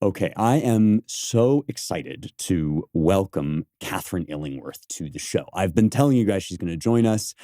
Okay, I am so excited to welcome Catherine Illingworth to the show. I've been telling you guys she's going to join us.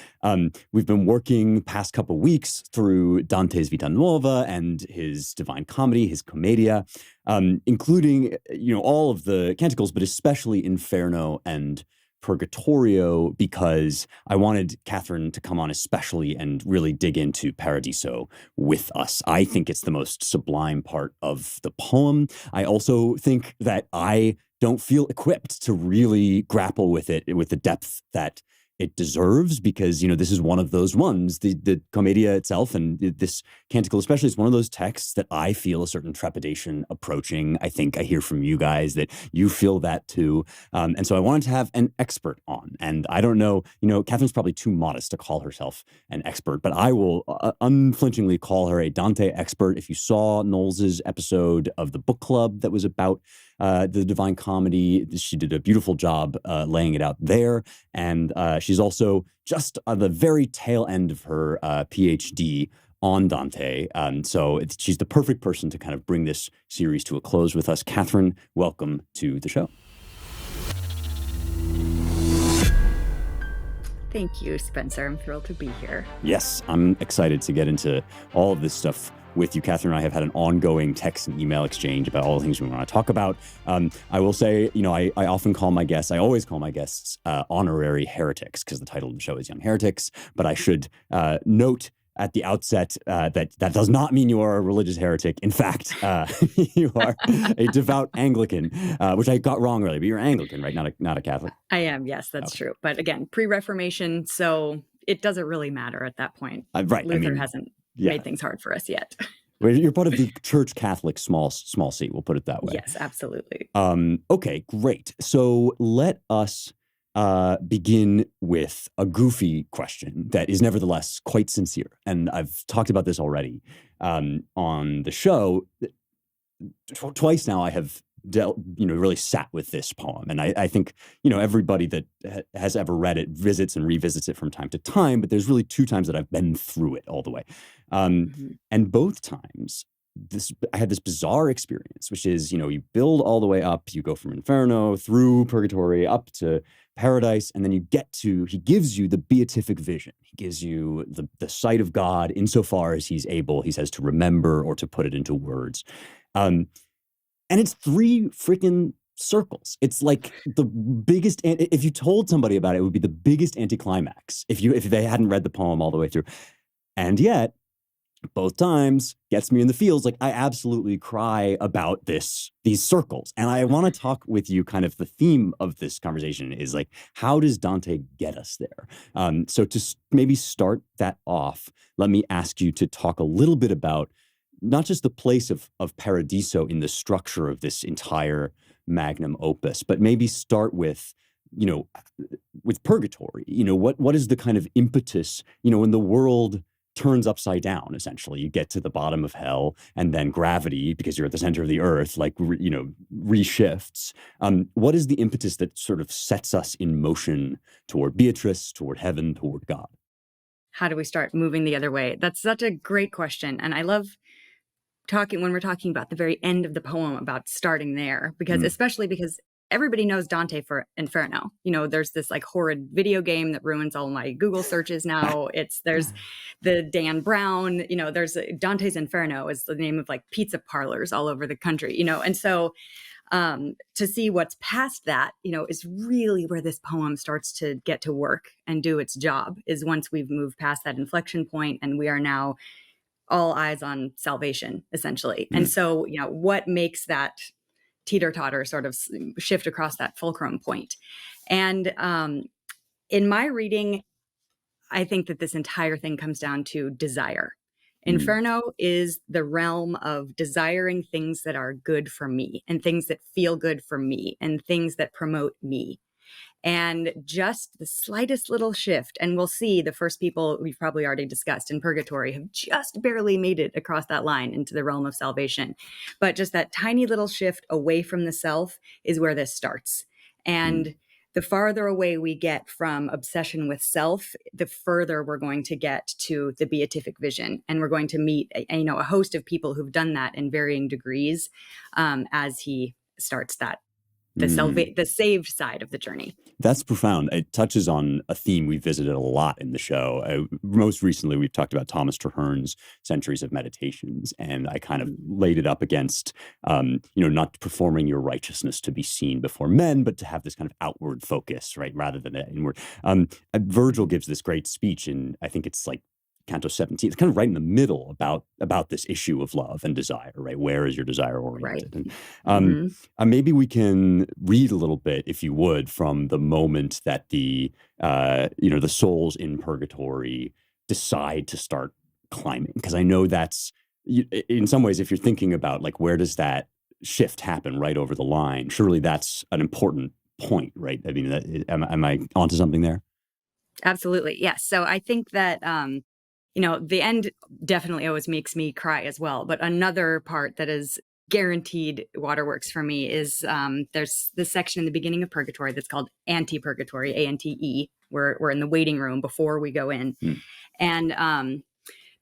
We've been working past couple weeks through Dante's Vita Nuova and his Divine Comedy, his Commedia, including all of the canticles, but especially Inferno and Purgatorio, because I wanted Catherine to come on especially and really dig into Paradiso with us. I think it's the most sublime part of the poem. I also think that I don't feel equipped to really grapple with it with the depth that it deserves, because this is one of those ones. The Commedia itself and this canticle especially is one of those texts that I feel a certain trepidation approaching. I think I hear from you guys that you feel that too, and so I wanted to have an expert on. And I don't know, Catherine's probably too modest to call herself an expert, but I will unflinchingly call her a Dante expert. If you saw Knowles's episode of the book club that was about the Divine Comedy, she did a beautiful job laying it out there. And she's also just on the very tail end of her PhD on Dante. So she's the perfect person to kind of bring this series to a close with us. Catherine, welcome to the show. Thank you, Spencer. I'm thrilled to be here. Yes, I'm excited to get into all of this stuff with you. Catherine and I have had an ongoing text and email exchange about all the things we want to talk about. I will say, I often call my guests, I always call my guests honorary heretics, because the title of the show is Young Heretics. But I should note at the outset that does not mean you are a religious heretic. In fact, you are a devout Anglican, which I got wrong earlier, but you're Anglican, right? Not a Catholic. I am, yes, that's true. But again, pre-Reformation, so it doesn't really matter at that point. Right. Luther hasn't made things hard for us yet. You're part of the Church Catholic small c, we'll put it that way. Yes, absolutely. Okay, great. So let us begin with a goofy question that is nevertheless quite sincere. And I've talked about this already on the show. Twice now I have really sat with this poem. And I think, everybody that has ever read it visits and revisits it from time to time, but there's really two times that I've been through it all the way. And both times, I had this bizarre experience, which is, you build all the way up, you go from Inferno through Purgatory up to Paradise, and then he gives you the beatific vision. He gives you the sight of God insofar as he's able, he says, to remember or to put it into words. And it's 3 freaking circles. It's like the biggest, if you told somebody about it, it would be the biggest anticlimax if they hadn't read the poem all the way through. And yet, both times gets me in the feels. Like, I absolutely cry about these circles. And I want to talk with you, kind of the theme of this conversation is like, how does Dante get us there? So to maybe start that off, let me ask you to talk a little bit about not just the place of Paradiso in the structure of this entire magnum opus, but maybe start with, with Purgatory. What is the kind of impetus, when the world turns upside down, essentially. You get to the bottom of hell, and then gravity, because you're at the center of the earth, reshifts. What is the impetus that sort of sets us in motion toward Beatrice, toward heaven, toward God? How do we start moving the other way? That's such a great question. And I love when we're talking about the very end of the poem, about starting there, because especially because everybody knows Dante for Inferno. There's this like horrid video game that ruins all my Google searches now. There's the Dan Brown, there's Dante's Inferno is the name of like pizza parlors all over the country, and so to see what's past that, is really where this poem starts to get to work and do its job, is once we've moved past that inflection point and we are now all eyes on salvation, essentially. And so, what makes that teeter-totter sort of shift across that fulcrum point? And in my reading, I think that this entire thing comes down to desire. Inferno is the realm of desiring things that are good for me, and things that feel good for me, and things that promote me. And just the slightest little shift, and we'll see the first people we've probably already discussed in Purgatory have just barely made it across that line into the realm of salvation. But just that tiny little shift away from the self is where this starts. And the farther away we get from obsession with self, the further we're going to get to the beatific vision. And we're going to meet a host of people who've done that in varying degrees as he starts the saved side of the journey. That's profound. It touches on a theme we visited a lot in the show. Most recently, we've talked about Thomas Traherne's Centuries of Meditations, and I kind of laid it up against, not performing your righteousness to be seen before men, but to have this kind of outward focus, right, rather than an inward. Virgil gives this great speech in, I think it's like Canto 17. It's kind of right in the middle about this issue of love and desire, right? Where is your desire oriented? Right. And maybe we can read a little bit, if you would, from the moment that the souls in purgatory decide to start climbing. Because I know that's, in some ways, if you're thinking about like, where does that shift happen right over the line? Surely that's an important point, right? I mean, am I onto something there? Absolutely. Yes. So I think that, the end definitely always makes me cry as well. But another part that is guaranteed waterworks for me is there's this section in the beginning of Purgatory that's called Antipurgatory, Ante. We're in the waiting room before we go in. And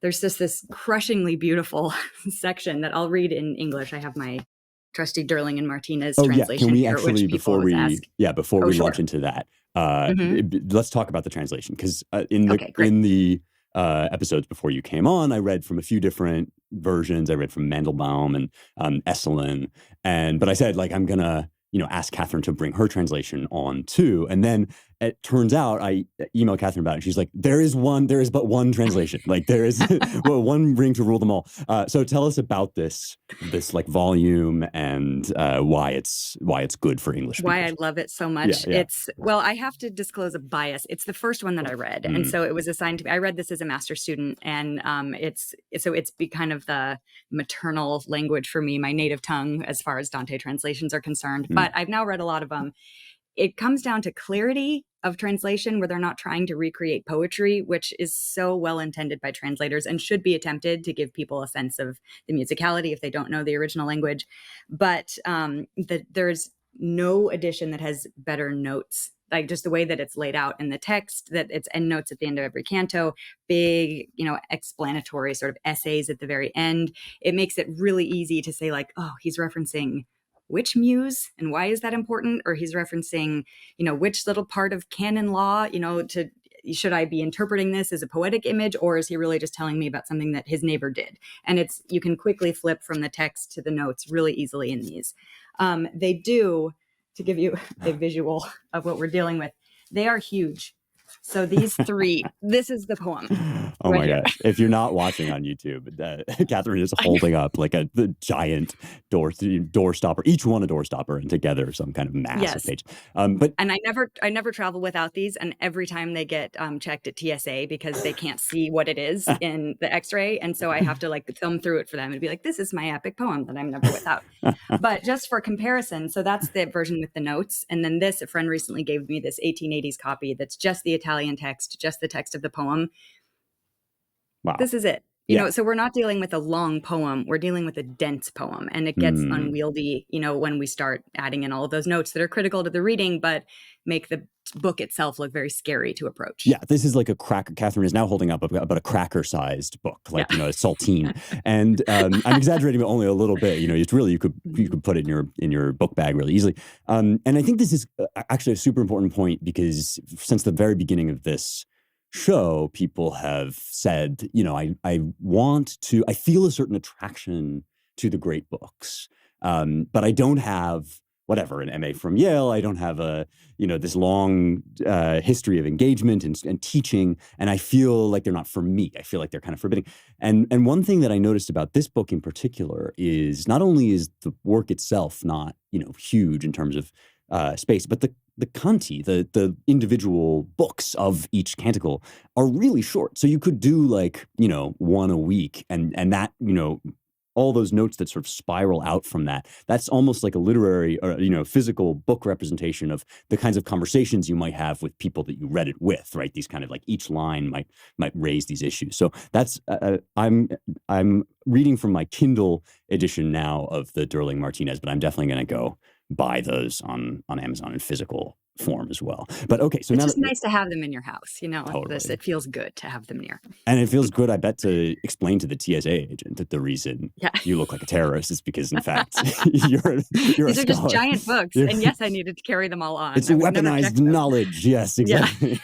there's just this crushingly beautiful section that I'll read in English. I have my trusty Durling and Martinez translation. Can we here, actually, before we launch into that, let's talk about the translation, because in the episodes before you came on, I read from a few different versions. I read from Mandelbaum and Esselin, but I said, like, I'm gonna ask Catherine to bring her translation on too. And then it turns out I emailed Catherine about it. She's like, there is but one translation. Like there is one ring to rule them all. So tell us about this like volume and why it's good for English speakers. Why I love it so much. Yeah. I have to disclose a bias. It's the first one that I read. And so it was assigned to me. I read this as a master's student, and it's kind of the maternal language for me, my native tongue, as far as Dante translations are concerned. But I've now read a lot of them. It comes down to clarity of translation, where they're not trying to recreate poetry, which is so well intended by translators and should be attempted to give people a sense of the musicality if they don't know the original language. But there's no edition that has better notes, like just the way that it's laid out in the text, that it's endnotes at the end of every canto, big, explanatory sort of essays at the very end. It makes it really easy to say, like, oh, he's referencing which muse and why is that important? Or he's referencing, which little part of canon law, should I be interpreting this as a poetic image, or is he really just telling me about something that his neighbor did? And you can quickly flip from the text to the notes really easily in these. They do, to give you a visual of what we're dealing with, they are huge. So these three, this is the poem. Oh right my gosh. If you're not watching on YouTube, Catherine is holding up like the giant door stopper, each one a door stopper, and together some kind of massive page. And I never travel without these. And every time they get checked at TSA, because they can't see what it is in the x-ray. And so I have to like thumb through it for them and be like, this is my epic poem that I'm never without. But just for comparison, so that's the version with the notes. And then a friend recently gave me this 1880s copy that's just the Italian text, just the text of the poem. Wow. This is it. So we're not dealing with a long poem. We're dealing with a dense poem. And it gets unwieldy, when we start adding in all of those notes that are critical to the reading, but make the book itself look very scary to approach. Yeah, this is like a cracker. Catherine is now holding up about a cracker-sized book, like a saltine. And I'm exaggerating, but only a little bit. It's really you could put it in your book bag really easily. And I think this is actually a super important point, because since the very beginning of this show, people have said, I feel a certain attraction to the great books, but I don't have an MA from Yale. I don't have this long history of engagement and teaching, and I feel like they're not for me. I feel like they're kind of forbidding. And one thing that I noticed about this book in particular is not only is the work itself not huge in terms of space, but the canti, the individual books of each canticle are really short. So you could do one a week, and that all those notes that sort of spiral out from that's almost like a literary or physical book representation of the kinds of conversations you might have with people that you read it with, right? These kind of like each line might raise these issues. So that's I'm reading from my Kindle edition now of the Durling Martinez, but I'm definitely going to go buy those on Amazon in physical form as well. But okay, so it's now just that nice to have them in your house. totally. It feels good to have them near. And it feels good, I bet, to explain to the TSA agent that the reason Yeah. you look like a terrorist is because, in fact, you're These a are just scholar. giant books. And yes, I needed to carry them all on. It's I would never check weaponized them. knowledge. Yes, exactly.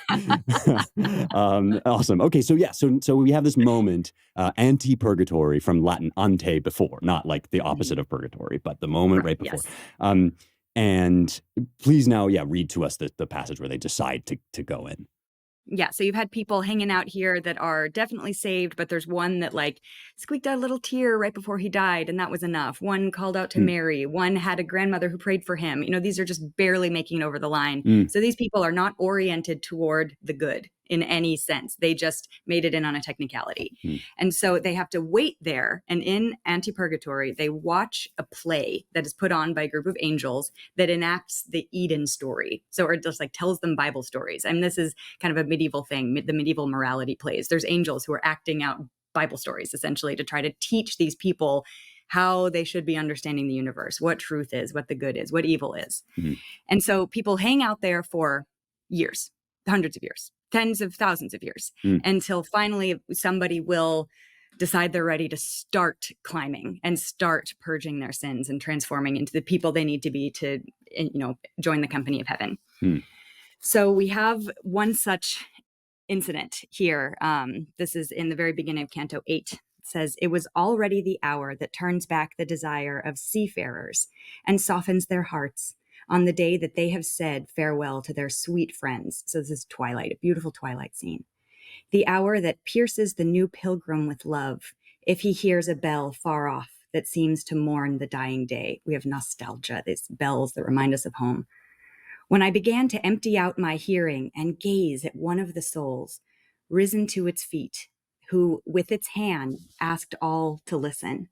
Awesome. Okay, so yeah, so we have this moment, Antipurgatory, from Latin ante, before, not like the opposite of purgatory, but the moment right before. Yes. And please now, read to us the passage where they decide to go in. Yeah, so you've had people hanging out here that are definitely saved, but there's one that like squeaked out a little tear right before he died, and that was enough. One called out to Mary. One had a grandmother who prayed for him. These are just barely making it over the line. So these people are not oriented toward the good in any sense. They just made it in on a technicality. And so they have to wait there. And in Antipurgatory, they watch a play that is put on by a group of angels that enacts the Eden story. So, or just like tells them Bible stories. And this is kind of a medieval thing, the medieval morality plays. There's angels who are acting out Bible stories, essentially, to try to teach these people how they should be understanding the universe, what truth is, what the good is, what evil is. And so people hang out there for years, hundreds of years, tens of thousands of years, until finally somebody will decide they're ready to start climbing and start purging their sins and transforming into the people they need to be to, join the company of heaven. So we have one such incident here. This is in the very beginning of Canto 8. It says, "It was already the hour that turns back the desire of seafarers and softens their hearts on the day that they have said farewell to their sweet friends." So this is Twilight, a beautiful Twilight scene. "The hour that pierces the new pilgrim with love, if he hears a bell far off that seems to mourn the dying day." We have nostalgia, these bells that remind us of home. "When I began to empty out my hearing and gaze at one of the souls, risen to its feet, who with its hand asked all to listen.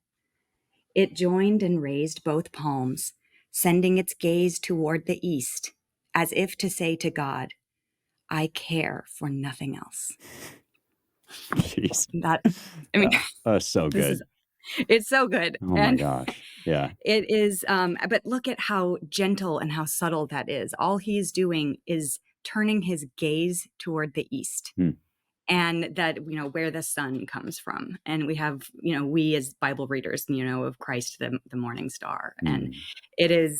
It joined and raised both palms, sending its gaze toward the east, as if to say to God, 'I care for nothing else.'" Jeez. So good. It's so good. Oh my gosh. Yeah. It is, but look at how gentle and how subtle that is. All he's doing is turning his gaze toward the east. And that, where the sun comes from. And we have, we as Bible readers, of Christ, the morning star. And it is,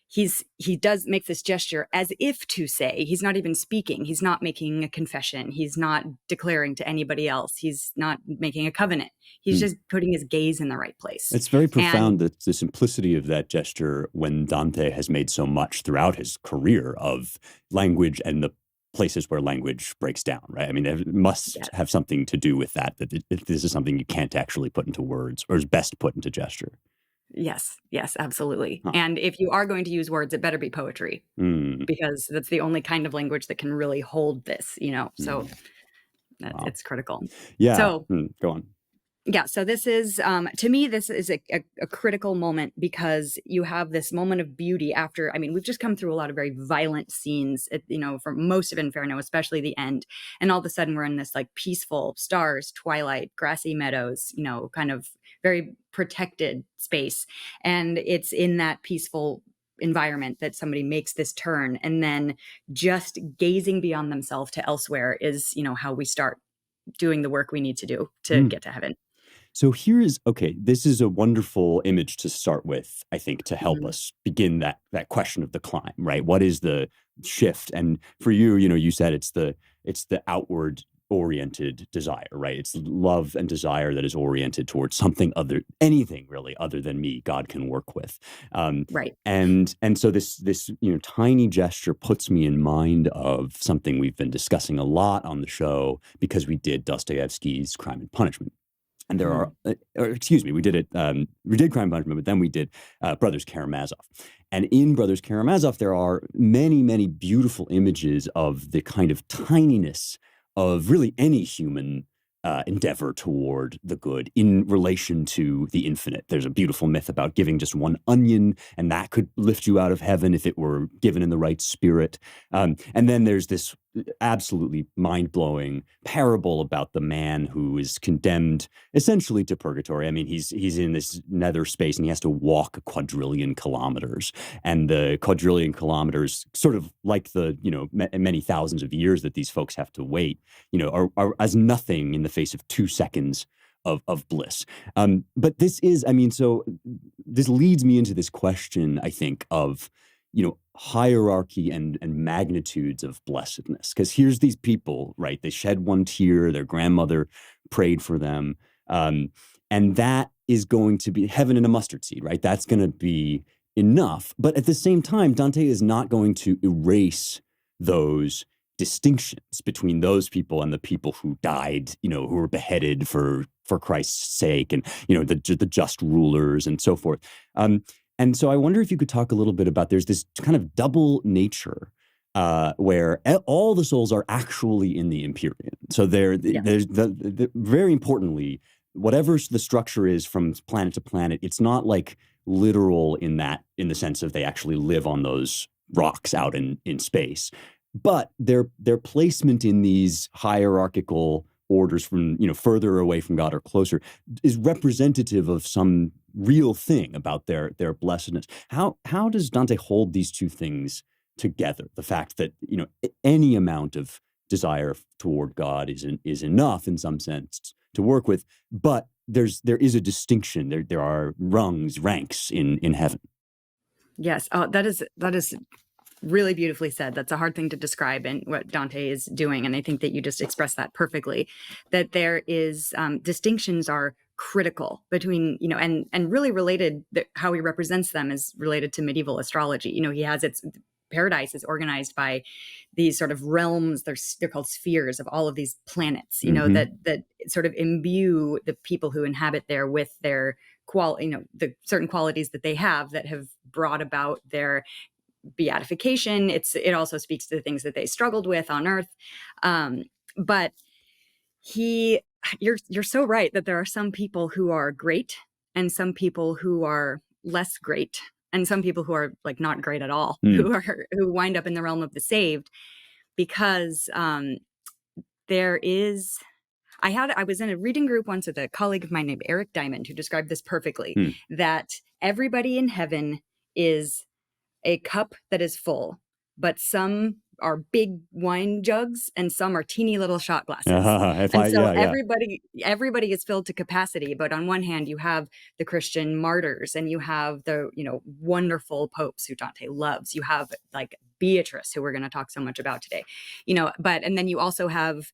he does make this gesture as if to say, he's not even speaking. He's not making a confession. He's not declaring to anybody else. He's not making a covenant. He's just putting his gaze in the right place. It's very profound, the simplicity of that gesture, when Dante has made so much throughout his career of language and the places where language breaks down, right? I mean, it must have something to do with that this is something you can't actually put into words, or is best put into gesture. Yes, absolutely. And if you are going to use words, it better be poetry, because that's the only kind of language that can really hold this, so it's critical. Yeah. So go on. Yeah. So this is, to me, this is a critical moment, because you have this moment of beauty after, we've just come through a lot of very violent scenes, for most of Inferno, especially the end. And all of a sudden we're in this like peaceful stars, twilight, grassy meadows, kind of very protected space. And it's in that peaceful environment that somebody makes this turn, and then just gazing beyond themselves to elsewhere is, how we start doing the work we need to do to get to heaven. So this is a wonderful image to start with, I think, to help us begin that question of the climb, right? What is the shift? And for you, you said it's the outward oriented desire, right? It's love and desire that is oriented towards anything really other than me, God can work with. Right. And so this tiny gesture puts me in mind of something we've been discussing a lot on the show, because we did Dostoevsky's Crime and Punishment. And there are, we did Crime and Punishment, but then we did Brothers Karamazov. And in Brothers Karamazov, there are many, many beautiful images of the kind of tininess of really any human endeavor toward the good in relation to the infinite. There's a beautiful myth about giving just one onion, and that could lift you out of heaven if it were given in the right spirit. And then there's this absolutely mind-blowing parable about the man who is condemned essentially to purgatory. I mean, he's in this nether space and he has to walk a quadrillion kilometers. And the quadrillion kilometers, sort of like the, many thousands of years that these folks have to wait, are as nothing in the face of 2 seconds of bliss. But this is, I mean, so this leads me into this question, I think, of, hierarchy and magnitudes of blessedness. Because here's these people, right? They shed one tear, their grandmother prayed for them. And that is going to be heaven in a mustard seed, right? That's going to be enough. But at the same time, Dante is not going to erase those distinctions between those people and the people who died, who were beheaded for Christ's sake, and the just rulers and so forth. And so I wonder if you could talk a little bit about, there's this kind of double nature where all the souls are actually in the Empyrean. So there's very importantly, whatever the structure is from planet to planet, it's not like literal in the sense of they actually live on those rocks out in space. But their placement in these hierarchical orders from, further away from God or closer is representative of some real thing about their blessedness. How does Dante hold these two things together? The fact that, any amount of desire toward God is enough in some sense to work with, but there is a distinction. There are ranks in heaven. Yes. Oh, that is really beautifully said. That's a hard thing to describe in what Dante is doing. And I think that you just expressed that perfectly, that there is distinctions are critical between, and really related, how he represents them is related to medieval astrology. He has paradise is organized by these sort of realms. They're called spheres of all of these planets, that sort of imbue the people who inhabit there with their the certain qualities that they have that have brought about their beatification. It also speaks to the things that they struggled with on earth. But you're so right that there are some people who are great and some people who are less great and some people who are like not great at all, who wind up in the realm of the saved, because there is. I was in a reading group once with a colleague of mine named Eric Diamond, who described this perfectly, that everybody in heaven is a cup that is full, but some are big wine jugs and some are teeny little shot glasses. Everybody is filled to capacity. But on one hand, you have the Christian martyrs and you have the, wonderful popes who Dante loves. You have like Beatrice, who we're going to talk so much about today, and then you also have,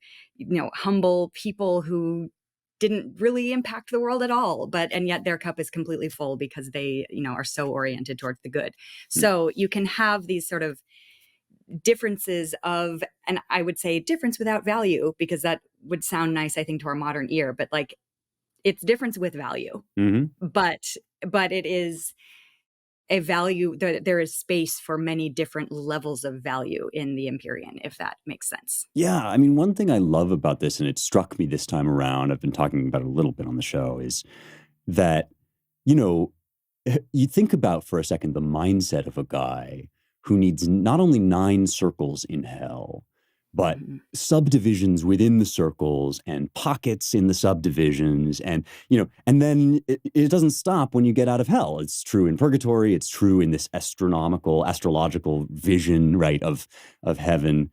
humble people who didn't really impact the world at all, and yet their cup is completely full because they, are so oriented towards the good. So you can have these sort of differences of, and I would say difference without value, because that would sound nice, I think, to our modern ear, but like it's difference with value. But it is a value. There is space for many different levels of value in the Empyrean, if that makes sense. Yeah. I mean, one thing I love about this, and it struck me this time around, I've been talking about it a little bit on the show, is that, you think about for a second the mindset of a guy who needs not only 9 circles in hell, but subdivisions within the circles and pockets in the subdivisions. And, and then it doesn't stop when you get out of hell. It's true in purgatory. It's true in this astrological vision, right, of heaven.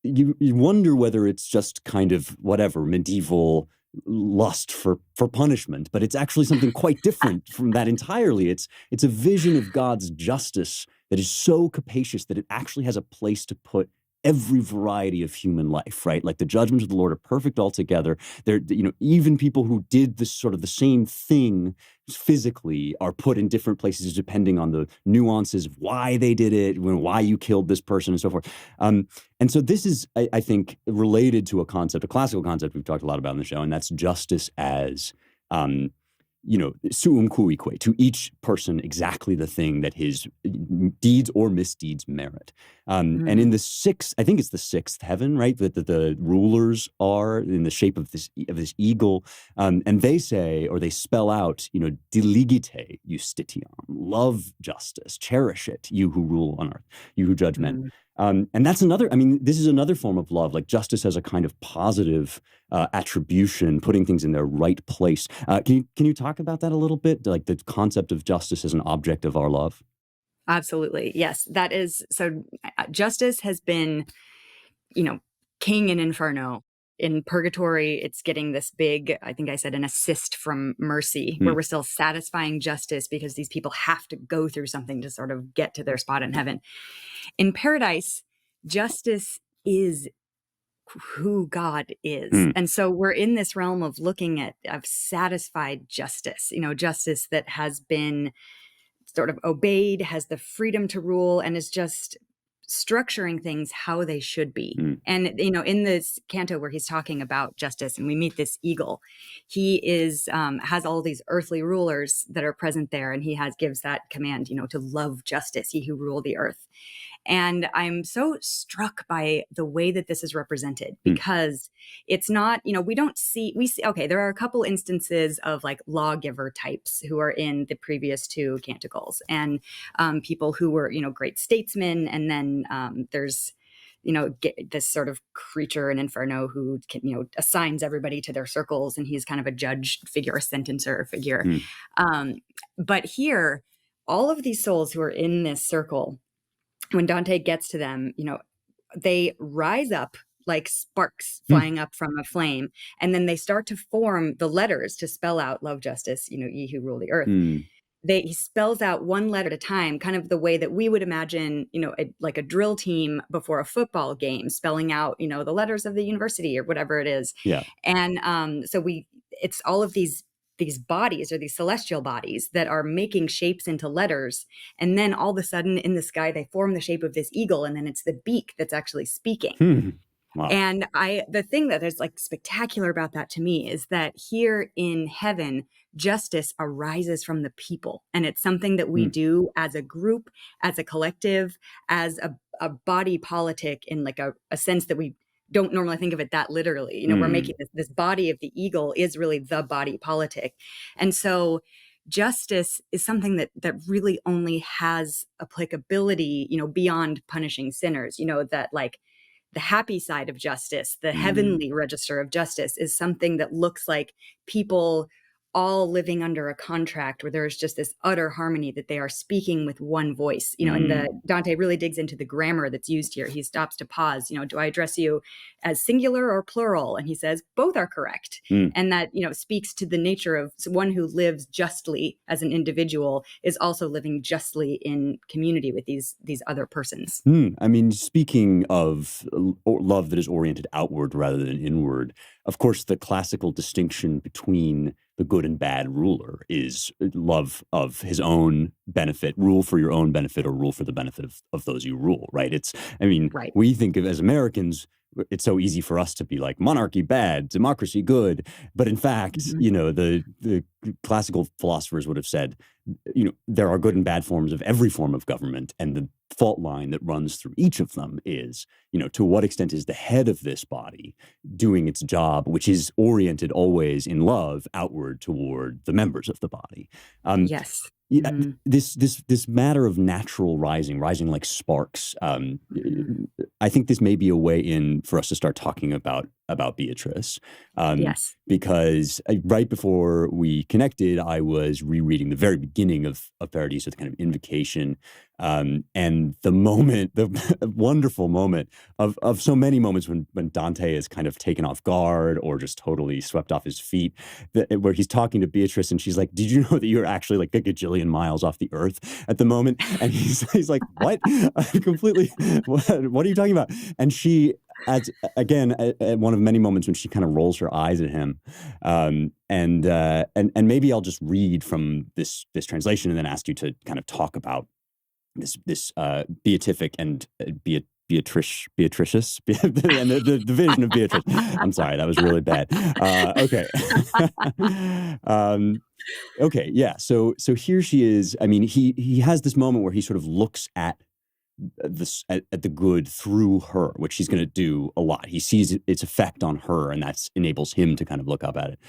You wonder whether it's just kind of whatever medieval lust for punishment, but it's actually something quite different from that entirely. It's a vision of God's justice that is so capacious that it actually has a place to put every variety of human life, right? Like the judgments of the Lord are perfect altogether. They're, even people who did this sort of the same thing physically are put in different places depending on the nuances of why they did it, why you killed this person and so forth. And so this is, I think, related to a classical concept we've talked a lot about in the show, and that's justice as, suum cuique, to each person exactly the thing that his deeds or misdeeds merit. And in the sixth, I think it's the sixth heaven, right, that the rulers are in the shape of this eagle, and they say, or they spell out, diligite justitiam, love justice, cherish it, you who rule on earth, you who judge men. And that's another, I mean, this is another form of love, like justice as a kind of positive attribution, putting things in their right place. Can you talk about that a little bit? Like the concept of justice as an object of our love? Absolutely. Yes. That is so justice has been, king in Inferno. In Purgatory, it's getting this big, I think I said, an assist from mercy, where we're still satisfying justice because these people have to go through something to sort of get to their spot in heaven. In Paradise, justice is who God is. And so we're in this realm of looking at of satisfied justice, justice that has been sort of obeyed, has the freedom to rule, and is just structuring things how they should be. And in this canto where he's talking about justice and we meet this eagle, he is has all these earthly rulers that are present there, and he gives that command, to love justice, ye who rule the earth. And I'm so struck by the way that this is represented, because it's not, we see, okay, there are a couple instances of like lawgiver types who are in the previous two canticles, and people who were, great statesmen. And then there's, this sort of creature in Inferno who can, assigns everybody to their circles, and he's kind of a judge figure, a sentencer figure. But here, all of these souls who are in this circle, when Dante gets to them, they rise up like sparks flying up from a flame, and then they start to form the letters to spell out love, justice, ye who rule the earth. He spells out one letter at a time, kind of the way that we would imagine, like a drill team before a football game, spelling out, the letters of the university or whatever it is. Yeah. And so it's all of these bodies, or these celestial bodies, that are making shapes into letters. And then all of a sudden in the sky, they form the shape of this eagle. And then it's the beak that's actually speaking. Wow. And the thing that is like spectacular about that to me is that here in heaven, justice arises from the people. And it's something that we do as a group, as a collective, as a body politic, in like a sense that we don't normally think of it that literally. We're making this body of the eagle is really the body politic. And so justice is something that really only has applicability, beyond punishing sinners, that like the happy side of justice, the heavenly register of justice, is something that looks like people all living under a contract where there's just this utter harmony, that they are speaking with one voice, and Dante really digs into the grammar that's used here. He stops to pause, do I address you as singular or plural? And he says, both are correct. And that, speaks to the nature of one who lives justly as an individual is also living justly in community with these other persons. I mean, speaking of love that is oriented outward rather than inward, of course, the classical distinction between the good and bad ruler is love of his own benefit, rule for your own benefit, or rule for the benefit of those you rule, right? Right. We think of, as Americans, it's so easy for us to be like monarchy bad, democracy good. But in fact, the classical philosophers would have said, there are good and bad forms of every form of government. And the fault line that runs through each of them is, to what extent is the head of this body doing its job, which is oriented always in love outward toward the members of the body. Yes. This matter of natural rising like sparks. I think this may be a way in for us to start talking about Beatrice. Yes. Because right before we connected, I was rereading the very beginning of Paradiso, the kind of invocation, and the moment, the wonderful moment of so many moments when Dante is kind of taken off guard or just totally swept off his feet, where he's talking to Beatrice and she's like, "Did you know that you're actually like a gajillion miles off the earth at the moment?" And he's like, "What? Completely? What are you talking about?" And she, as again, at one of many moments when she kind of rolls her eyes at him, and maybe I'll just read from this translation and then ask you to kind of talk about this beatific and Beatricious, and the vision of Beatrice. I'm sorry, that was really bad. Okay. Okay, yeah. So here she is. I mean, he has this moment where he sort of looks at at the good through her, which he's going to do a lot. He sees its effect on her, and that enables him to kind of look up at it.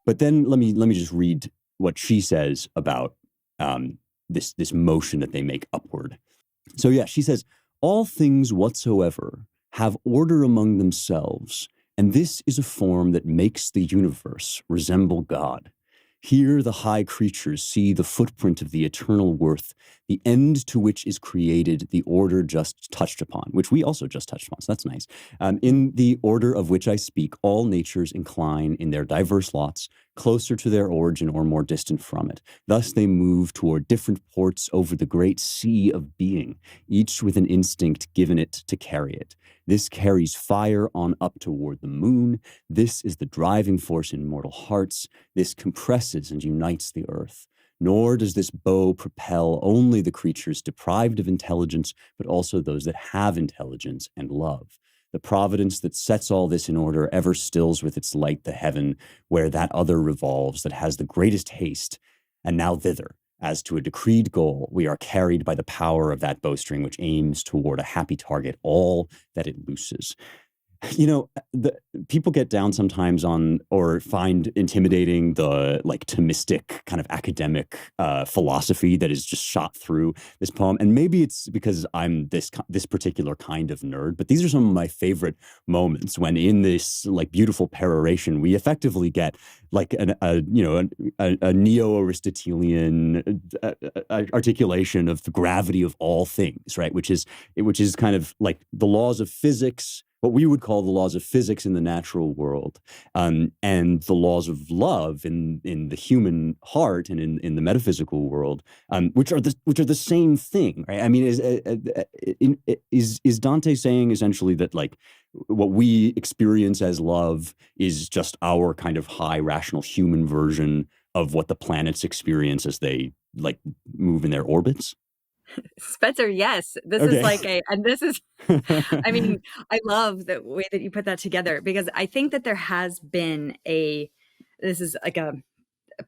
But then let me just read what she says about this motion that they make upward. So yeah, she says, All things whatsoever have order among themselves, and this is a form that makes the universe resemble God. Here the high creatures see the footprint of the eternal worth, the end to which is created the order just touched upon, which we also just touched upon, so that's nice. In the order of which I speak, all natures incline in their diverse lots, closer to their origin or more distant from it. Thus they move toward different ports over the great sea of being, each with an instinct given it to carry it. This carries fire on up toward the moon. This is the driving force in mortal hearts. This compresses and unites the earth. Nor does this bow propel only the creatures deprived of intelligence, but also those that have intelligence and love. The providence that sets all this in order ever stills with its light the heaven where that other revolves that has the greatest haste. And now thither, as to a decreed goal, we are carried by the power of that bowstring which aims toward a happy target all that it looses. You know, people get down sometimes on or find intimidating the like Thomistic kind of academic philosophy that is just shot through this poem. And maybe it's because I'm this particular kind of nerd, but these are some of my favorite moments when in this like beautiful peroration, we effectively get like a neo-Aristotelian articulation of the gravity of all things, right? Which is kind of like the laws of physics, what we would call the laws of physics in the natural world, and the laws of love in the human heart and in the metaphysical world, which are the same thing, right? I mean, is Dante saying essentially that like what we experience as love is just our kind of high rational human version of what the planets experience as they like move in their orbits? Spencer, yes, this Okay. is like and this is, I mean, I love the way that you put that together because I think that there has been this is like a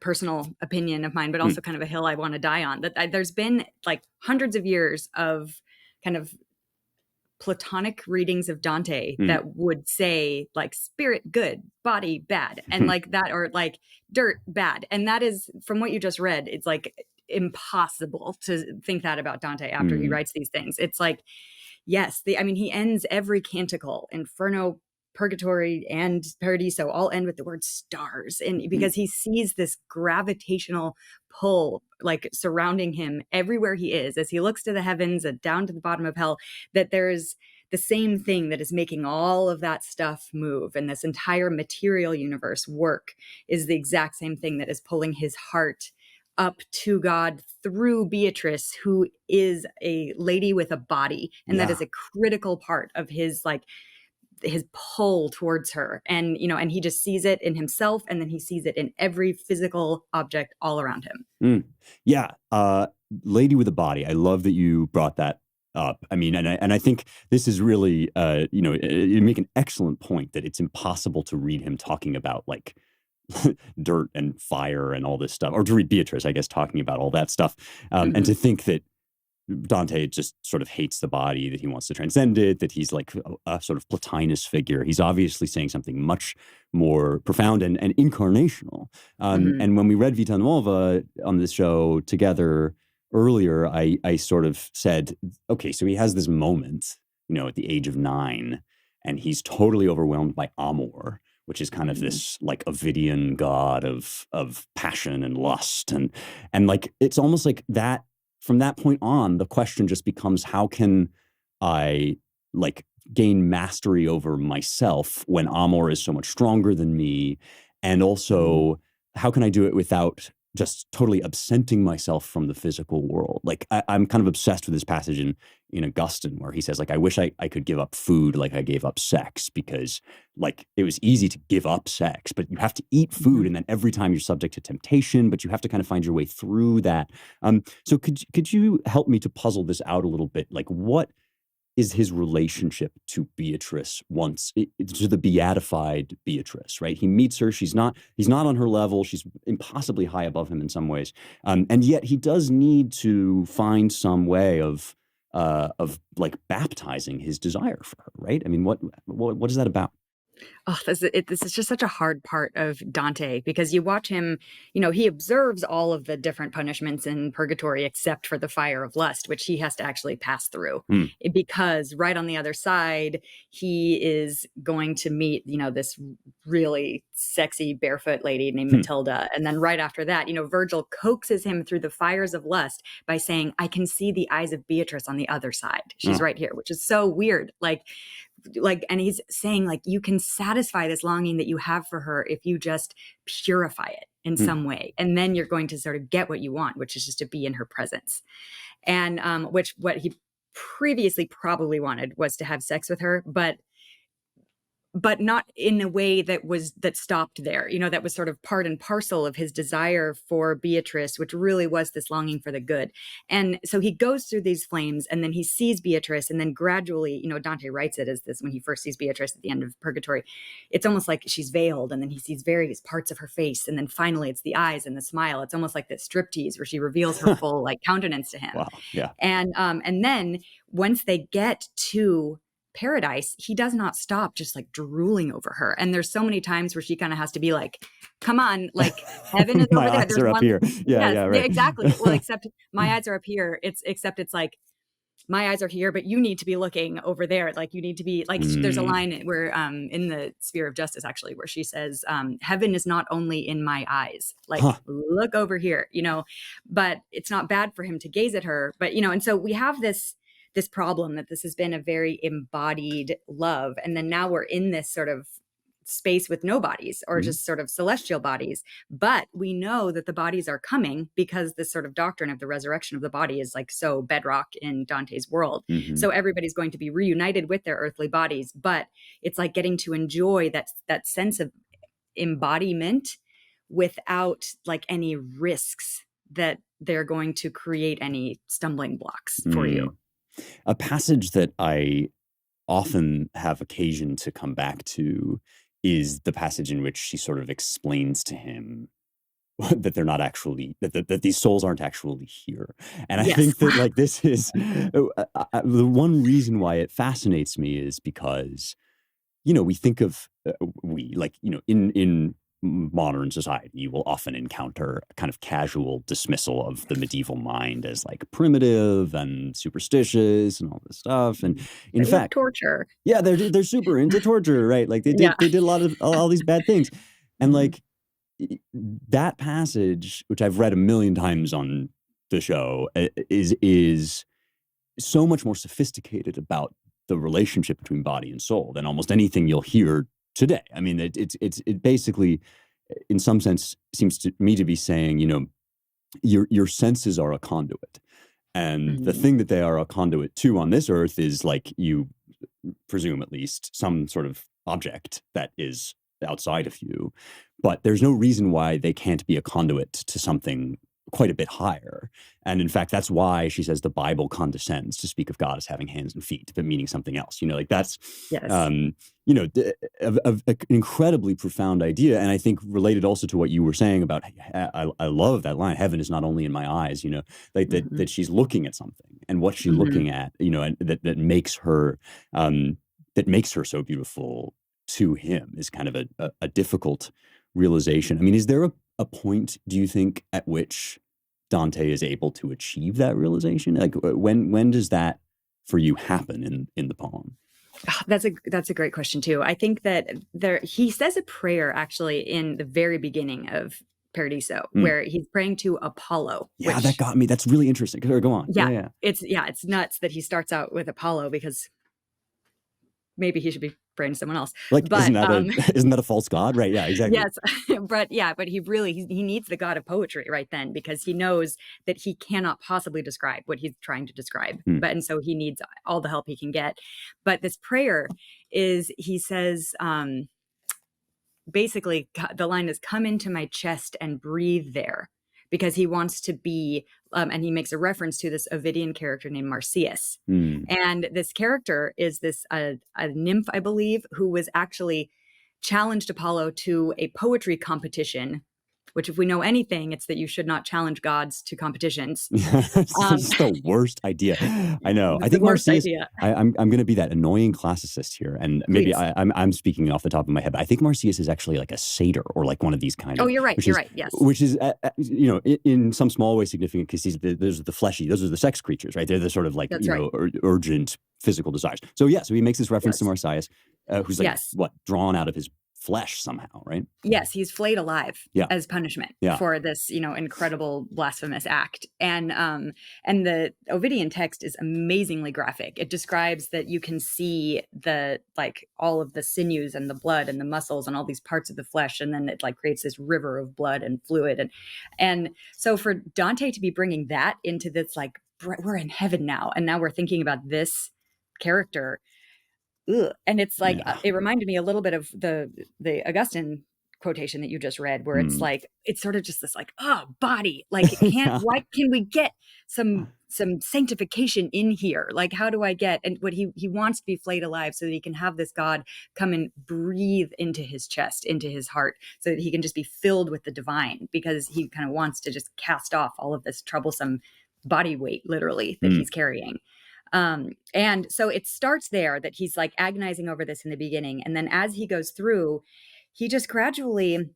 personal opinion of mine, but also kind of a hill I want to die on, that there's been like hundreds of years of kind of Platonic readings of Dante that would say like spirit good, body bad, and like that, or like dirt bad. And that is, from what you just read, it's like impossible to think that about Dante after he writes these things. It's like, yes, I mean, he ends every canticle, Inferno, Purgatory, and Paradiso all end with the word stars. And because he sees this gravitational pull like surrounding him everywhere he is, as he looks to the heavens and down to the bottom of hell, that there's the same thing that is making all of that stuff move and this entire material universe work is the exact same thing that is pulling his heart up to God through Beatrice, who is a lady with a body. And that is a critical part of his like his pull towards her. And, you know, and he just sees it in himself, and then he sees it in every physical object all around him. Yeah. Lady with a body. I love that you brought that up. I mean, and I think this is really, you make an excellent point that it's impossible to read him talking about like dirt and fire and all this stuff, or to read Beatrice, I guess, talking about all that stuff. And to think that Dante just sort of hates the body, that he wants to transcend it, that he's like a sort of Plotinus figure. He's obviously saying something much more profound and incarnational. And when we read Vita Nuova on this show together earlier, I sort of said, okay, so he has this moment, you know, at the age of 9, and he's totally overwhelmed by Amor, which is kind of this like Ovidian god of passion and lust. And like, it's almost like that. From that point on, the question just becomes, how can I like gain mastery over myself when Amor is so much stronger than me? And also, how can I do it without just totally absenting myself from the physical world? Like I'm kind of obsessed with this passage in Augustine where he says, like, I wish I could give up food like I gave up sex, because like it was easy to give up sex, but you have to eat food. And then every time you're subject to temptation, but you have to kind of find your way through that. So could you help me to puzzle this out a little bit? Like, what is his relationship to Beatrice to the beatified Beatrice, right? He meets her. He's not on her level. She's impossibly high above him in some ways. And yet he does need to find some way of like baptizing his desire for her, right? I mean, what is that about? Oh, this is just such a hard part of Dante, because you watch him, you know, he observes all of the different punishments in purgatory except for the fire of lust, which he has to actually pass through. Mm. Because right on the other side, he is going to meet, you know, this really sexy barefoot lady named Matilda. And then right after that, you know, Virgil coaxes him through the fires of lust by saying, I can see the eyes of Beatrice on the other side. She's right here, which is so weird. And he's saying, like, you can satisfy this longing that you have for her if you just purify it in some way, and then you're going to sort of get what you want, which is just to be in her presence. And what he previously probably wanted was to have sex with her, but not in a way that stopped there. You know, that was sort of part and parcel of his desire for Beatrice, which really was this longing for the good. And so he goes through these flames, and then he sees Beatrice, and then gradually, you know, Dante writes it as this: when he first sees Beatrice at the end of Purgatory, it's almost like she's veiled, and then he sees various parts of her face, and then finally it's the eyes and the smile. It's almost like this striptease where she reveals her full like countenance to him. Wow. Yeah. And then once they get to paradise, he does not stop just like drooling over her. And there's so many times where she kind of has to be like, come on, like heaven is My over there. eyes There's are up here. Yeah, yeah, right. exactly. Well, except my eyes are up here. It's like, my eyes are here, but you need to be looking over there. Like, you need to be like, there's a line where in the Sphere of Justice, actually, where she says, heaven is not only in my eyes, like look over here, you know, but it's not bad for him to gaze at her. But, you know, and so we have this problem that this has been a very embodied love. And then now we're in this sort of space with no bodies, or just sort of celestial bodies. But we know that the bodies are coming, because this sort of doctrine of the resurrection of the body is like so bedrock in Dante's world. So everybody's going to be reunited with their earthly bodies, but it's like getting to enjoy that sense of embodiment without like any risks that they're going to create any stumbling blocks for you. A passage that I often have occasion to come back to is the passage in which she sort of explains to him that they're not actually, that these souls aren't actually here. And I think that like this is the one reason why it fascinates me is because, you know, we think of, in modern society, you will often encounter a kind of casual dismissal of the medieval mind as like primitive and superstitious and all this stuff. And in fact, torture. Yeah, they're super into torture, right? Like they did a lot of all these bad things. And like that passage, which I've read a million times on the show, is so much more sophisticated about the relationship between body and soul than almost anything you'll hear today. I mean, it basically, in some sense, seems to me to be saying, you know, your senses are a conduit, and the thing that they are a conduit to on this earth is, like, you presume at least, some sort of object that is outside of you, but there's no reason why they can't be a conduit to something quite a bit higher. And in fact, that's why she says the Bible condescends to speak of God as having hands and feet, but meaning something else. You know, like that's, you know, an incredibly profound idea. And I think related also to what you were saying about, I love that line, heaven is not only in my eyes, you know, like that she's looking at something, and what she's looking at, you know, and that makes her so beautiful to him is kind of a difficult realization. I mean, is there a point, do you think, at which Dante is able to achieve that realization? Like, when does that for you happen in the poem? Oh, that's a great question too. I think that he says a prayer actually in the very beginning of Paradiso, where he's praying to Apollo. Yeah, that got me. That's really interesting. Go on. Yeah. It's nuts that he starts out with Apollo, because maybe he should be praying to someone else. Like, but isn't that a false god? Right. Yeah, exactly. Yes. but he needs the god of poetry right then, because he knows that he cannot possibly describe what he's trying to describe. And so he needs all the help he can get. But this prayer is, he says, basically the line is, come into my chest and breathe there, because he wants to be, and he makes a reference to this Ovidian character named Marsyas. And this character is this a nymph, I believe, who was actually challenged Apollo to a poetry competition, which if we know anything, it's that you should not challenge gods to competitions. This is the worst idea. I know. I The think worst Marcius, idea. I'm going to be that annoying classicist here, and maybe Please. I'm speaking off the top of my head, but I think Marcius is actually like a satyr or like one of these kind of. Oh, you're right. You're right. Yes. Which is, in some small way significant because those are the fleshy, those are the sex creatures, right? They're the sort of like, That's right. urgent physical desires. So he makes this reference to Marcius, who's like, drawn out of his flesh somehow, right? Yes, he's flayed alive as punishment for this, incredible blasphemous act. And the Ovidian text is amazingly graphic. It describes that you can see all of the sinews and the blood and the muscles and all these parts of the flesh, and then it like creates this river of blood and fluid. And so for Dante to be bringing that into this, like, we're in heaven now, and now we're thinking about this character. Ugh. And it's like, it reminded me a little bit of the Augustine quotation that you just read, where it's like, it's sort of just this like, body, like, why can we get some sanctification in here? Like, how do I get, and what he wants to be flayed alive so that he can have this God come and breathe into his chest, into his heart, so that he can just be filled with the divine, because he kind of wants to just cast off all of this troublesome body weight, literally, that he's carrying. And so it starts there, that he's like agonizing over this in the beginning. And then as he goes through, he just gradually,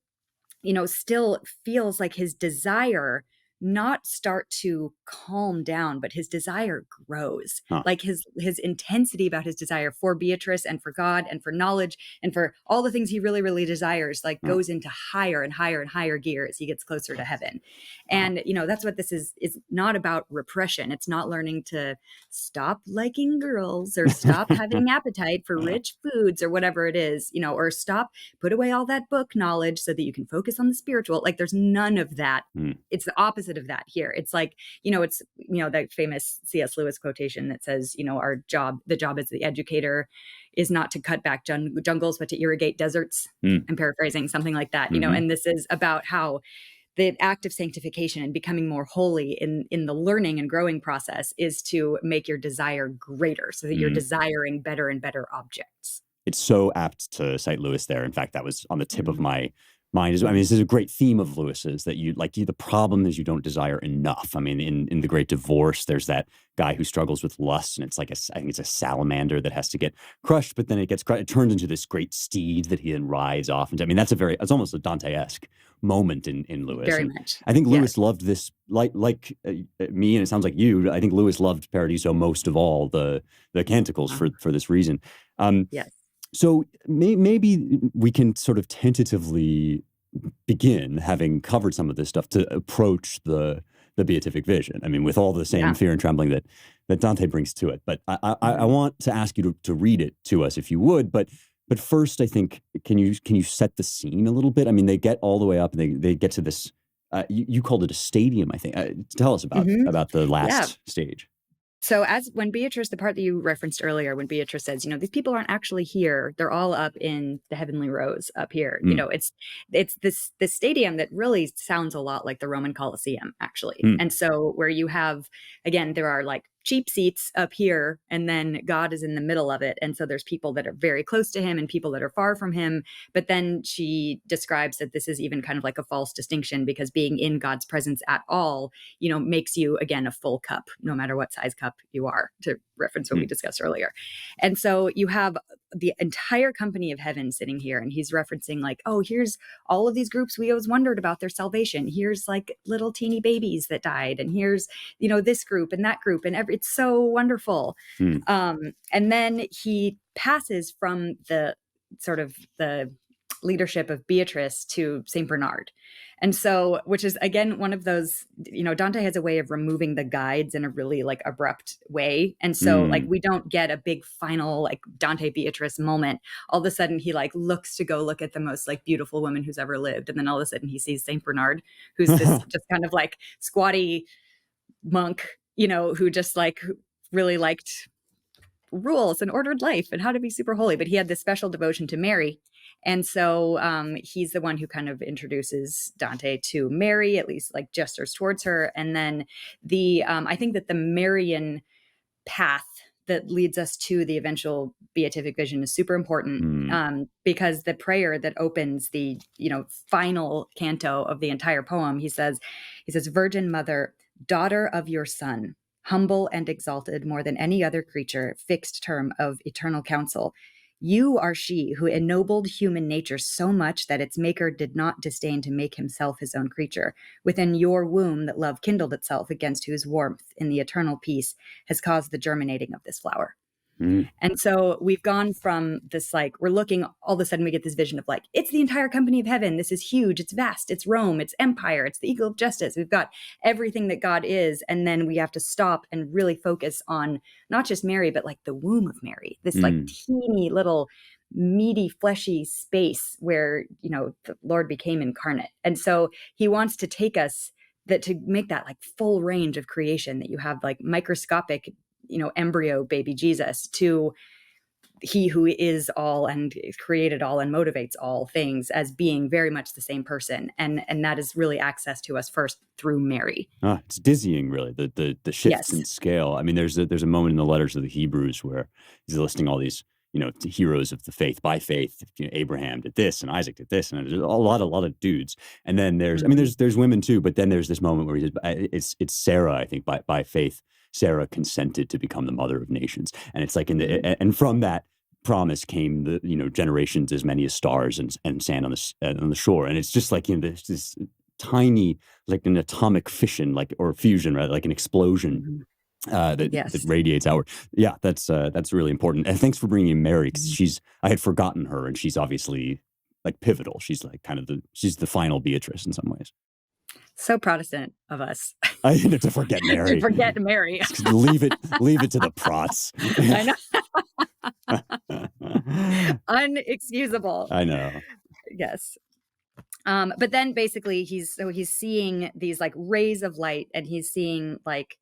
still feels like his desire not start to calm down, but his desire grows. Like his intensity about his desire for Beatrice and for God and for knowledge and for all the things he really, really desires, like goes into higher and higher and higher gear as he gets closer to heaven. And, that's what this is not about repression. It's not learning to stop liking girls or stop having appetite for rich foods or whatever it is, or put away all that book knowledge so that you can focus on the spiritual. Like, there's none of that. It's the opposite of that here. It's like, it's, that famous C.S. Lewis quotation that says, the job as the educator is not to cut back jungles, but to irrigate deserts. I'm paraphrasing, something like that, and this is about how the act of sanctification and becoming more holy in the learning and growing process is to make your desire greater, so that you're desiring better and better objects. It's so apt to cite Lewis there. In fact, that was on the tip of my mind. This is a great theme of Lewis's, that the problem is you don't desire enough. I mean, in The Great Divorce, there's that guy who struggles with lust, and it's like I think it's a salamander that has to get crushed, but then it turns into this great steed that he then rides off into. I mean, it's almost a Dante-esque moment in Lewis. Very much. I think Lewis loved this, like me, and it sounds like you. I think Lewis loved Paradiso most of all the Canticles for this reason. Yes. So maybe we can sort of tentatively begin, having covered some of this stuff, to approach the beatific vision. I mean, with all the same fear and trembling that Dante brings to it. But I want to ask you to read it to us, if you would. But first, I think, can you set the scene a little bit? I mean, they get all the way up, and they get to this. You called it a stadium, I think. Tell us about the last stage. So when Beatrice, the part that you referenced earlier, when Beatrice says, these people aren't actually here, they're all up in the heavenly rows up here. It's this stadium that really sounds a lot like the Roman Colosseum, actually. And so where you have, again, there are like cheap seats up here, and then God is in the middle of it. And so there's people that are very close to him and people that are far from him. But then she describes that this is even kind of like a false distinction, because being in God's presence at all, makes you, again, a full cup, no matter what size cup you are, to reference what we discussed earlier. And so you have the entire company of heaven sitting here, and he's referencing like, oh, here's all of these groups we always wondered about their salvation. Here's like little teeny babies that died, and here's, this group and that group, and it's so wonderful. And then he passes from the sort of the leadership of Beatrice to Saint Bernard. And so, which is again one of those, Dante has a way of removing the guides in a really like abrupt way. And so like we don't get a big final like Dante Beatrice moment. All of a sudden he like looks to go look at the most like beautiful woman who's ever lived. And then all of a sudden he sees Saint Bernard, who's this just kind of like squatty monk, who just like really liked rules and ordered life and how to be super holy. But he had this special devotion to Mary. And so he's the one who kind of introduces Dante to Mary, at least like gestures towards her. And then I think that the Marian path that leads us to the eventual beatific vision is super important, because the prayer that opens the, final canto of the entire poem, he says, Virgin Mother, daughter of your Son, humble and exalted more than any other creature, fixed term of eternal counsel. You are she who ennobled human nature so much that its maker did not disdain to make himself his own creature. Within your womb that love kindled itself, against whose warmth in the eternal peace has caused the germinating of this flower. And so we've gone from this, like, we're looking, all of a sudden we get this vision of like, it's the entire company of heaven. This is huge. It's vast. It's Rome. It's empire. It's the eagle of justice. We've got everything that God is. And then we have to stop and really focus on not just Mary, but like the womb of Mary, this like teeny little meaty, fleshy space where, the Lord became incarnate. And so he wants to take us to make that like full range of creation, that you have like microscopic, embryo baby Jesus, to he who is all and created all and motivates all things, as being very much the same person. And that is really access to us first through Mary. It's dizzying, really, the shifts in scale. I mean, there's a moment in the letters of the Hebrews where he's listing all these, heroes of the faith by faith. Abraham did this and Isaac did this, and there's a lot of dudes. And then there's women too, but then there's this moment where he says, it's Sarah, I think, by faith, Sarah consented to become the mother of nations. And it's like and from that promise came the, generations as many as stars and sand on the shore. And it's just like, this tiny, like an atomic fission, or fusion, rather, like an explosion that radiates outward. Yeah, that's really important. And thanks for bringing in Mary, because I had forgotten her, and she's obviously like pivotal. She's like she's the final Beatrice in some ways. So Protestant of us. I had to forget Mary. To forget Mary. leave it to the prots. I know. Unexcusable. I know. Yes. But then basically he's seeing these like rays of light, and he's seeing like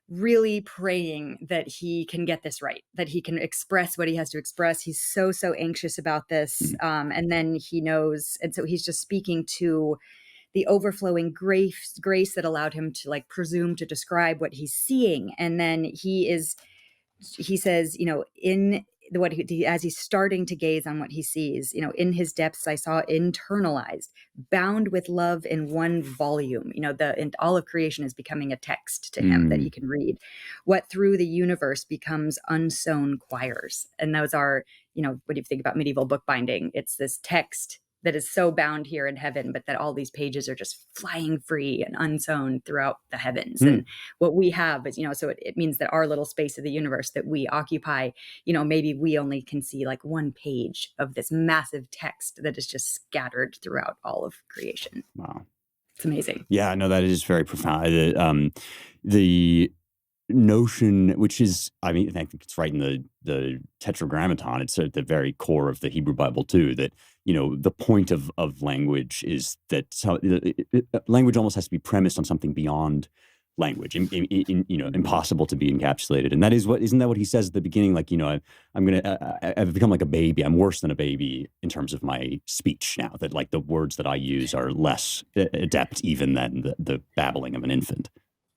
really praying that he can get this right, that he can express what he has to express. He's so anxious about this. And then he knows. And so he's just speaking to the overflowing grace that allowed him to like presume to describe what he's seeing. And then he says, as he's starting to gaze on what he sees, in his depths, I saw internalized, bound with love in one volume, and all of creation is becoming a text to him that he can read. What through the universe becomes unsown choirs. And those are, what do you think about medieval bookbinding? It's this text that is so bound here in heaven, but that all these pages are just flying free and unsown throughout the heavens. And what we have is, so it means that our little space of the universe that we occupy, maybe we only can see like one page of this massive text that is just scattered throughout all of creation. Wow. It's amazing. Yeah, no, that is very profound. The notion, which is, I think it's right in the Tetragrammaton, it's at the very core of the Hebrew Bible too, that, the point of language is that language almost has to be premised on something beyond language, impossible to be encapsulated. And isn't that what he says at the beginning? Like, I've become like a baby. I'm worse than a baby in terms of my speech now, that like the words that I use are less adept even than the babbling of an infant.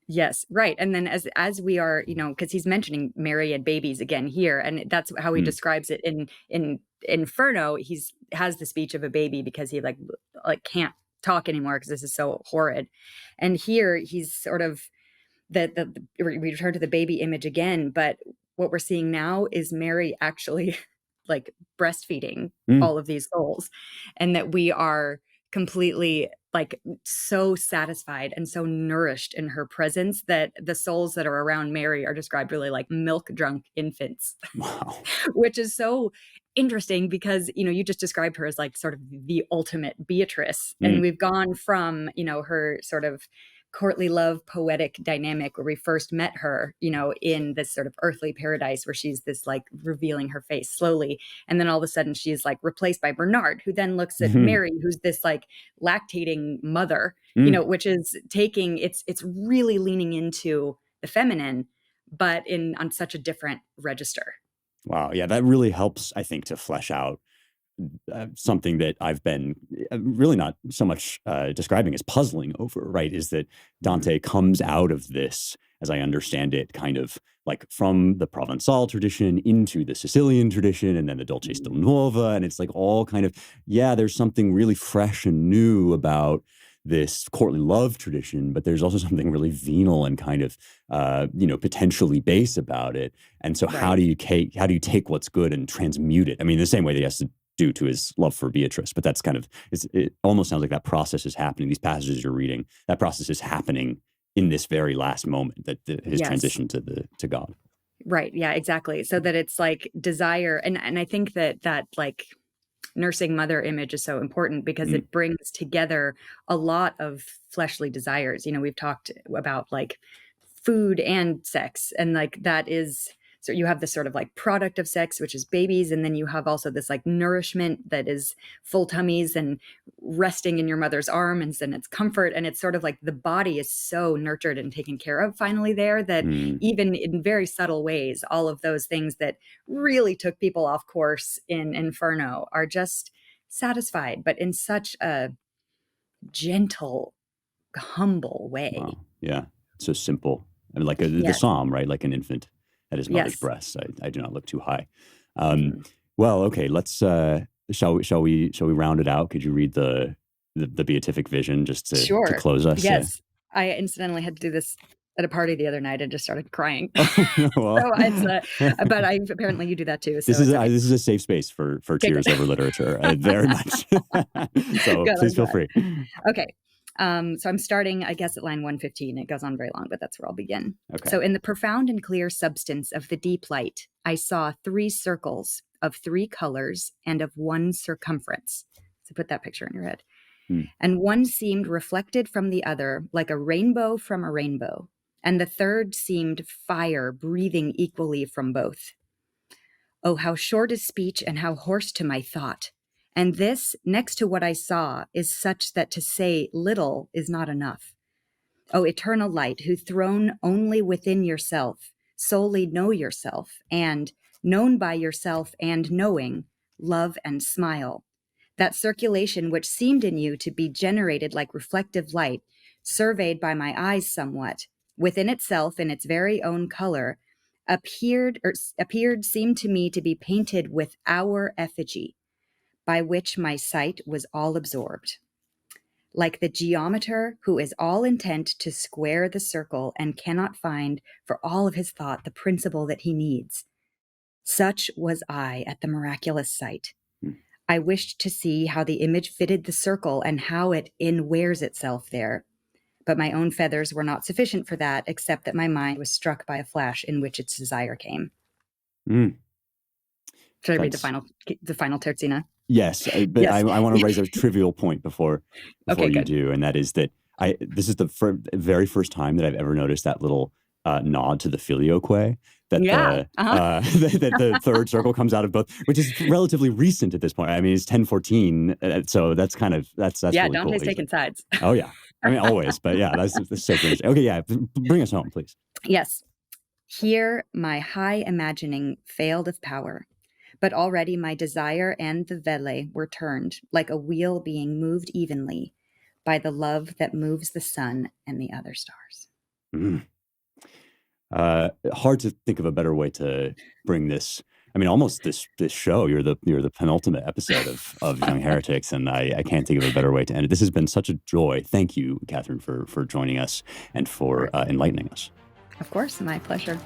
Yes, right. And then as we are, because he's mentioning Mary and babies again here, and that's how he describes it in Inferno. He's has the speech of a baby because he like can't talk anymore because this is so horrid. And here he's sort of we return to the baby image again, but what we're seeing now is Mary actually like breastfeeding all of these souls, and that we are completely like so satisfied and so nourished in her presence that the souls that are around Mary are described really like milk drunk infants. Wow. Which is so interesting because, you just described her as like sort of the ultimate Beatrice. And we've gone from, her sort of courtly love poetic dynamic where we first met her, in this sort of earthly paradise where she's this like revealing her face slowly. And then all of a sudden she's like replaced by Bernard, who then looks at Mary, who's this like lactating mother, which is taking, it's really leaning into the feminine, but on such a different register. Wow. Yeah. That really helps, I think, to flesh out something that I've been really not so much describing as puzzling over, right? Is that Dante comes out of this, as I understand it, kind of like from the Provençal tradition into the Sicilian tradition, and then the Dolce Sto Nuova. And it's like all kind of, there's something really fresh and new about this courtly love tradition, but there's also something really venal and kind of, potentially base about it. And so how do you take what's good and transmute it? I mean, the same way that he has to do to his love for Beatrice, but that's kind of, it almost sounds like that process is happening. These passages you're reading, that process is happening in this very last moment, that his transition to God. Right. Yeah, exactly. So that it's like desire. And I think that like nursing mother image is so important because it brings together a lot of fleshly desires. We've talked about like food and sex, and like that is, so you have this sort of like product of sex, which is babies. And then you have also this like nourishment that is full tummies and resting in your mother's arms, and it's comfort. And it's sort of like the body is so nurtured and taken care of finally there that even in very subtle ways, all of those things that really took people off course in Inferno are just satisfied, but in such a gentle, humble way. Wow. Yeah. So simple. I mean, like the psalm, right? Like an infant at his mother's breast. I do not look too high. Well, okay. Let's shall we round it out? Could you read the beatific vision just to close us? Yes. I incidentally had to do this at a party the other night and just started crying. Well. So it's, but apparently you do that too. So this is a safe space for tears over literature, very much. So please feel free. Okay. So I'm starting, I guess, at line 115. It goes on very long, but that's where I'll begin. Okay. So in the profound and clear substance of the deep light, I saw 3 circles of 3 colors and of 1 circumference. So put that picture in your head. And one seemed reflected from the other like a rainbow from a rainbow. And the third seemed fire breathing equally from both. Oh, how short is speech and how hoarse to my thought. And this, next to what I saw, is such that to say little is not enough. O eternal light, who thrown only within yourself, solely know yourself, and, known by yourself and knowing, love and smile. That circulation which seemed in you to be generated like reflective light, surveyed by my eyes somewhat, within itself in its very own color, appeared seemed to me to be painted with our effigy, by which my sight was all absorbed. Like the geometer who is all intent to square the circle and cannot find for all of his thought the principle that he needs. Such was I at the miraculous sight. I wished to see how the image fitted the circle and how it inwears itself there. But my own feathers were not sufficient for that, except that my mind was struck by a flash in which its desire came. Should I read the final terzina? Yes, but yes. I want to raise a trivial point before you do, and that is that this is the very first time that I've ever noticed that little nod to the filioque, that that the third circle comes out of both, which is relatively recent at this point. I mean, it's 1014, so that's really Dante's cool. taking sides. Oh yeah, I mean always, but yeah, that's so interesting. Okay, yeah, bring us home, please. Yes, here my high imagining failed of power. But already my desire and the vele were turned, like a wheel being moved evenly by the love that moves the sun and the other stars. Hard to think of a better way to bring this. I mean, almost this show. You're the penultimate episode of Young Heretics, and I can't think of a better way to end it. This has been such a joy. Thank you, Catherine, for joining us and for enlightening us. Of course, my pleasure.